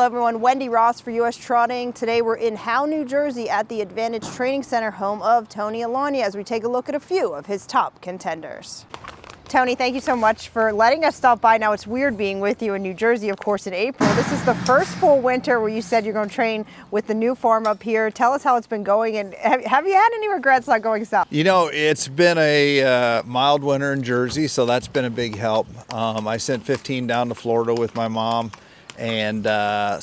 Hello everyone, Wendy Ross for USTrotting. Today we're in Howe, New Jersey at the Advantage Training Center, home of Tony Alagna, as we take a look at a few of his top contenders. Tony, thank you so much for letting us stop by. Now, it's weird being with you in New Jersey, of course, in April. This is the first full winter where you said you're going to train with the new farm up here. Tell us how it's been going, and have you had any regrets not going south? You know, it's been a mild winter in Jersey, so that's been a big help. I sent 15 down to Florida with my mom. And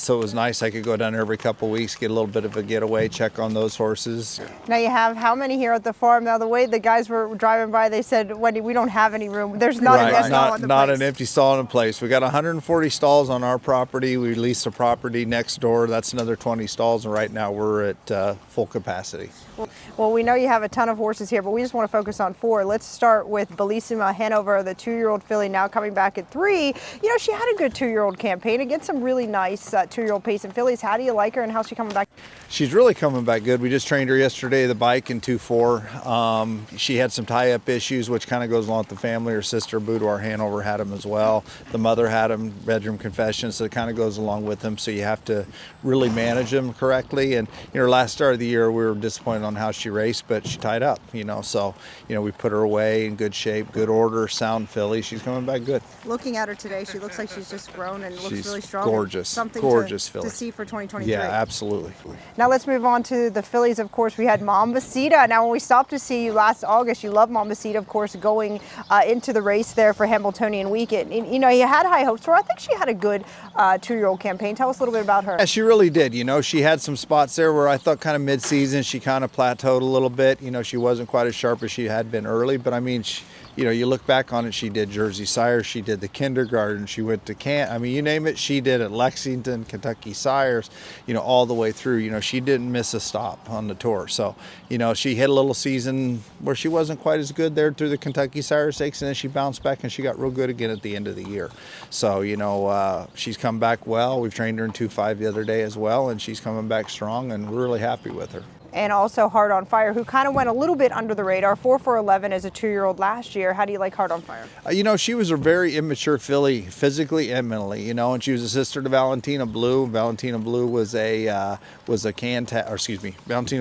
so it was nice. I could go down every couple of weeks, get a little bit of a getaway, check on those horses. Now you have how many here at the farm? Now the way the guys were driving by, they said, Wendy, we don't have any room. There's not an empty stall in the place. Not an empty stall in place. We got 140 stalls on our property. We lease a property next door. That's another 20 stalls. And right now we're at full capacity. Well, we know you have a ton of horses here, but we just want to focus on four. Let's start with Bellisima, Hanover, the 2-year-old filly, now coming back at 3. You know, she had a good 2-year-old campaign against some really nice 2-year-old pacing fillies. How do you like her, and how's she coming back? She's really coming back good. We just trained her yesterday, the bike in 2-4. She had some tie-up issues, which kind of goes along with the family. Her sister, Boudoir Hanover, had them as well. The mother had them, bedroom confession, so it kind of goes along with them. So you have to really manage them correctly. And you know, last start of the year, we were disappointed on how she raced, but she tied up, you know. So, you know, we put her away in good shape, good order, sound filly. She's coming back good. Looking at her today, she looks like she's just grown and looks really strong. Gorgeous, something gorgeous filly to see for 2023. Yeah, absolutely. Now let's move on to the fillies. Of course, we had Mambacita. Now, when we stopped to see you last August, you loved Mambacita, of course, going into the race there for Hambletonian weekend. And, you know, you had high hopes for her. I think she had a good 2-year-old campaign. Tell us a little bit about her. Yeah, she really did. You know, she had some spots there where I thought kind of mid-season she kind of plateaued a little bit. You know, she wasn't quite as sharp as she had been early, but I mean, you know, you look back on it, she did Jersey Sires, she did the kindergarten, she went to I mean, you name it, she did at Lexington, Kentucky Sires, you know, all the way through. You know, she didn't miss a stop on the tour. So, you know, she hit a little season where she wasn't quite as good there through the Kentucky Sires Stakes, and then she bounced back and she got real good again at the end of the year. So, you know, she's come back well. We've trained her in 2-5 the other day as well, and she's coming back strong, and we're really happy with her. And also Heart on Fire, who kind of went a little bit under the radar, 4-4-11 as a 2-year-old last year. How do you like Heart on Fire? You know, she was a very immature filly, physically and mentally. You know, and she was a sister to Valentina Blue. Valentina Blue was Valentina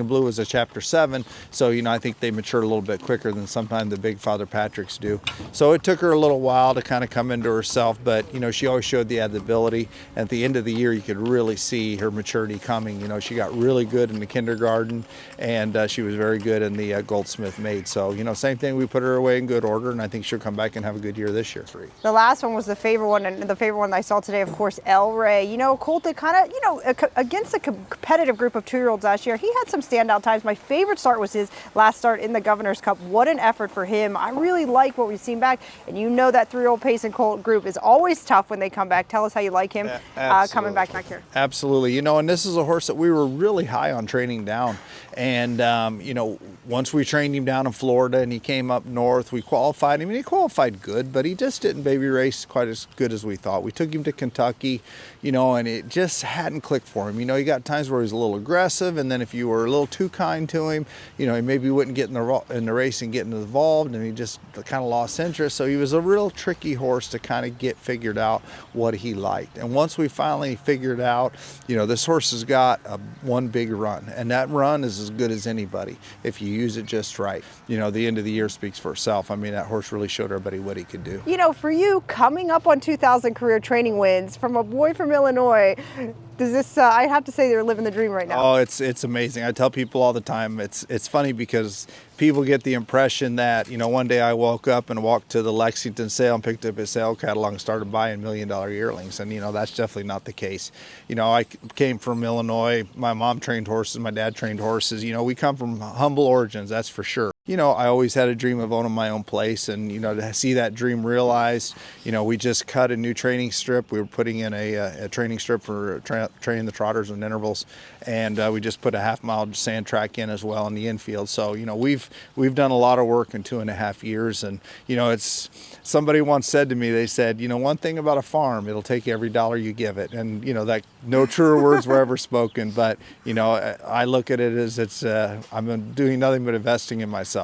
Blue was a Chapter 7. So, you know, I think they matured a little bit quicker than sometimes the big Father Patricks do. So it took her a little while to kind of come into herself, but you know, she always showed the ability. At the end of the year, you could really see her maturity coming. You know, she got really good in the kindergarten, and she was very good in the Goldsmith Maid. So, you know, same thing, we put her away in good order, and I think she'll come back and have a good year this year. The last one was the favorite one, and the favorite one I saw today, of course, El Rey. You know, Colt, kind of, you know, against a competitive group of 2-year-olds last year, he had some standout times. My favorite start was his last start in the Governor's Cup. What an effort for him. I really like what we've seen back, and you know that 3-year-old pace and Colt group is always tough when they come back. Tell us how you like him coming back here. Absolutely. You know, and this is a horse that we were really high on training down. And, you know, once we trained him down in Florida and he came up north, we qualified him. And he qualified good, but he just didn't baby race quite as good as we thought. We took him to Kentucky, you know, and it just hadn't clicked for him. You know, he got times where he was a little aggressive, and then if you were a little too kind to him, you know, he maybe wouldn't get in the race and get involved, and he just kind of lost interest. So he was a real tricky horse to kind of get figured out what he liked. And once we finally figured out, you know, this horse has got one big run, and that run is as good as anybody if you use it just right. You know, the end of the year speaks for itself. I mean, that horse really showed everybody what he could do. You know, for you, coming up on 2,000 career training wins from a boy from Illinois, does this, I have to say, they're living the dream right now. Oh, it's amazing. I tell people all the time, it's funny because people get the impression that, you know, one day I woke up and walked to the Lexington sale and picked up his sale catalog and started buying $1 million yearlings. And, you know, that's definitely not the case. You know, I came from Illinois. My mom trained horses. My dad trained horses. You know, we come from humble origins, that's for sure. You know, I always had a dream of owning my own place, and, you know, to see that dream realized, you know, we just cut a new training strip. We were putting in a training strip for training the trotters and intervals, and we just put a half-mile sand track in as well in the infield. So, you know, we've done a lot of work in 2.5 years, and, you know, it's, somebody once said to me, they said, you know, one thing about a farm, it'll take every dollar you give it. And, you know, that no truer words were ever spoken, but, you know, I look at it as I'm doing nothing but investing in myself.